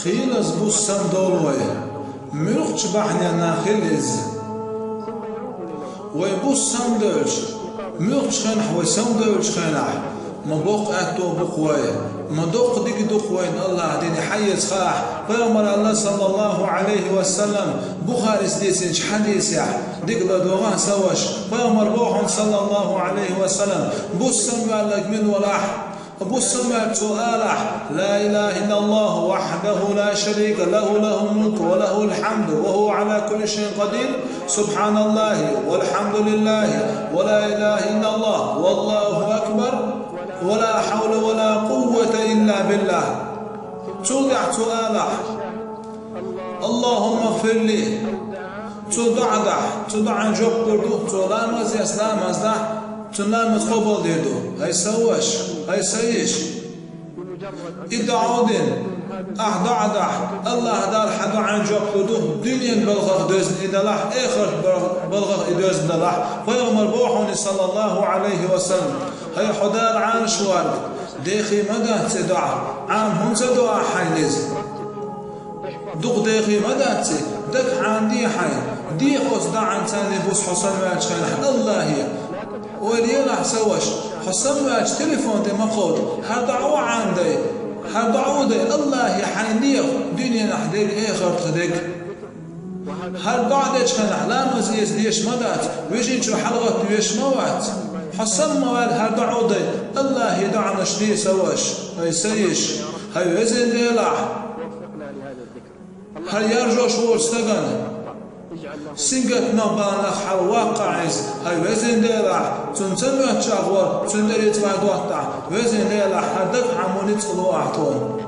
خيلز بوسم دولوي ملوخش بحنا خيلز ويبوسم دولش ملوخش خنح ويسم دولش خنح مبوق أتو بقوي مدوق ديك دقوين الله ديني حيز خاح فيامر الله صلى الله عليه وسلم بخاري سديسنش حديث يح ديك لدوغان سوش فيامر بوحن صلى الله عليه وسلم بوسم يالك من ولاح بوسم سؤالح لا إله إلا الله وحده لا شريك له له الملك وله الحمد وهو على كل شيء قدير سبحان الله والحمد لله ولا إله إلا الله والله أكبر ولا حول ولا قوة إلا بالله تودع سؤالح اللهم اغفر لي تودع جوب بردو تولامز يسلام أزده تنام تقبل ديردو هاي سوش هاي سيش إدعودين أحدع الله دار حدا عن جوب بردو دنيا بلغة دوز إدلاح آخر بلغة دوز إدلاح فيغمر بوحوني صلى الله عليه وسلم هاي حدار عن شوارد ديخي مدى تدعى عام هم تدعى حيلز دوق ديخي مدى دك عن دي حي دي خص عن تاني بوس حسن ماج خير الله هي وليلا سوش حسن ماج تليفون دي مقود هدعو عندي هدعو دي الله حينيخ دنيا نحديك اخر تدك هدعو ديش خنح لا مزيز ديش مدات ويجين شو حلقة ويش موات حسن موال هدعو دي الله يدعنا شدي سوش هاي سيش هاي وزن ديلا هل يرجو شور استغن سنجت نبان أخر واقعيز هاي وزن ديلا تنتمي تشاغور تندري تفايد وقتع وزن ديلا حدك عموني تقلو أعطون